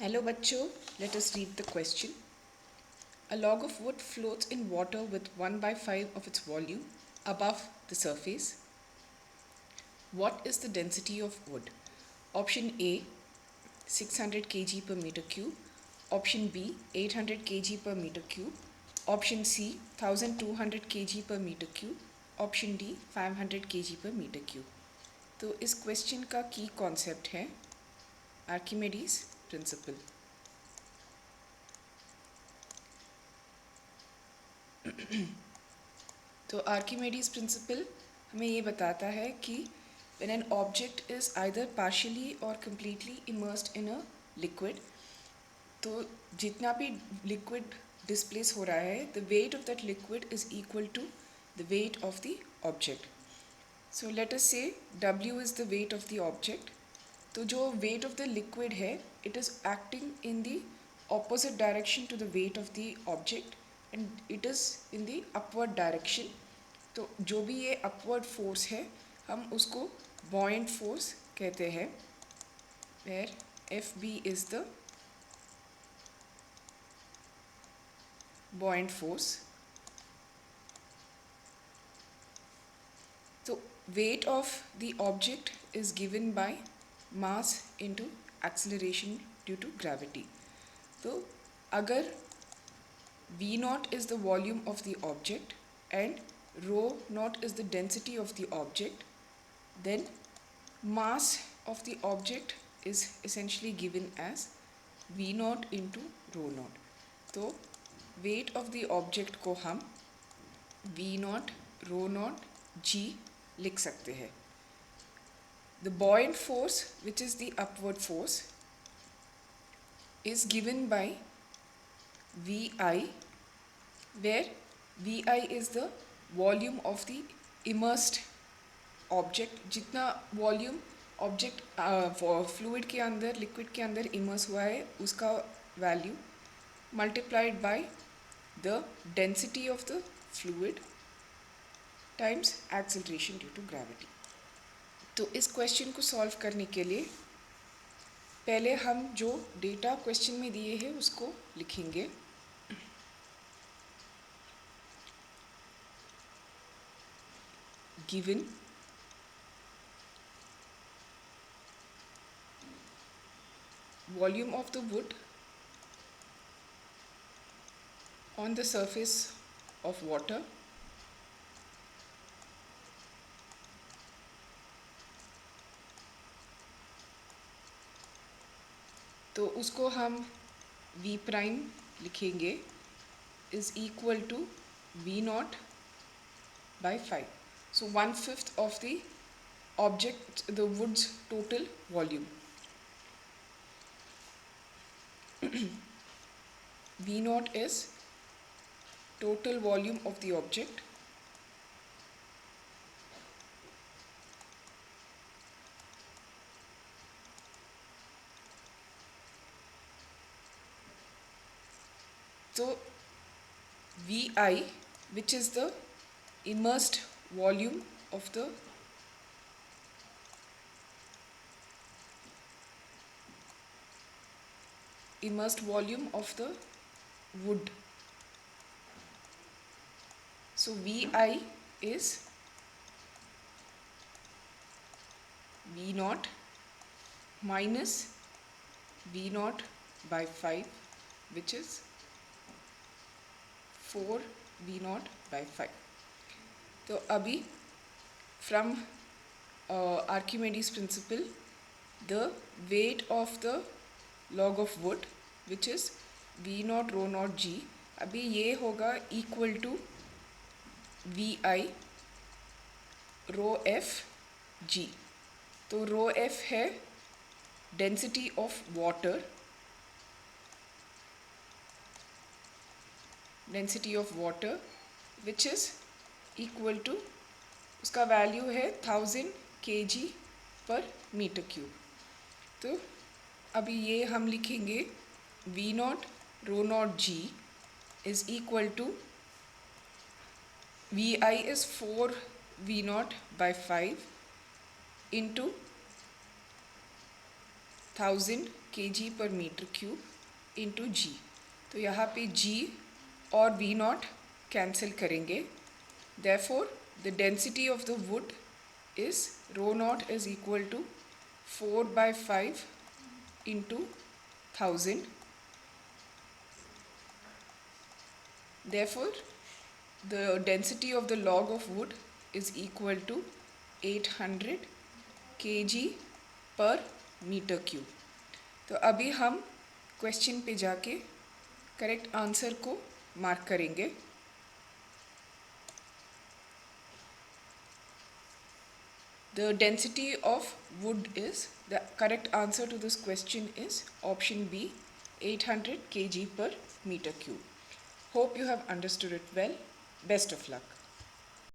Hello bachcho, let us read the question. A log of wood floats in water with 1 by 5 of its volume above the surface. What is the density of wood? Option A 600 kg per meter cube. Option B 800 kg per meter cube. Option C 1200 kg per meter cube. Option D 500 kg per meter cube. तो इस question का की concept है Archimedes principal. तो Archimedes principal हमें ये बताता है कि when an object is either partially or completely immersed in a liquid, तो जितना भी liquid displace हो रहा है, the weight of that liquid is equal to the weight of the object. So let us say W is the weight of the object. तो जो weight of the liquid है, it is acting in the opposite direction to the weight of the object and it is in the upward direction. तो जो भी ये upward force है, हम उसको buoyant force कहते हैं, where Fb is the buoyant force. So weight of the object is given by mass into acceleration due to gravity. तो अगर V naught is the volume of the object and rho naught is the density of the object, then mass of the object is essentially given as V naught into rho naught. तो weight of the object को हम V naught rho naught G लिख सकते हैं. The buoyant force, which is the upward force, is given by Vi, where Vi is the volume of the immersed object. जितना volume object fluid के अंदर liquid के अंदर इमर्स हुआ है उसका value multiplied by the density of the fluid times acceleration due to gravity. तो इस क्वेश्चन को सॉल्व करने के लिए पहले हम जो डेटा क्वेश्चन में दिए हैं उसको लिखेंगे. Given volume of the wood on the surface of water तो उसको हम V प्राइम लिखेंगे is equal to V naught by 5. So 1/5 of the object, the wood's total volume. V naught is total volume of the object. So Vi, which is the immersed volume of the wood. So Vi is V naught minus V naught by 5, which is 4 V naught by 5. तो अभी from Archimedes principle, the weight of the log of wood, which is V naught rho naught G, अभी ये होगा equal to Vi rho F G. तो rho F है density of water, which is equal to, उसका value है 1000 kg per meter cube. तो अभी ये हम लिखेंगे V naught rho naught G is equal to Vi is 4 V naught by 5 into 1000 kg per meter cube into g। तो यहाँ पे g और v नॉट कैंसिल करेंगे। Therefore, the density of the wood is rho naught is equal to 4/5 into 1000। Therefore, the density of the log of wood is equal to 800 kg per meter cube। तो अभी हम question पे जाके correct answer को mark करेंगे। The density of wood is, the correct answer to this question is option B, 800 kg per meter cube। Hope you have understood it well. Best of luck.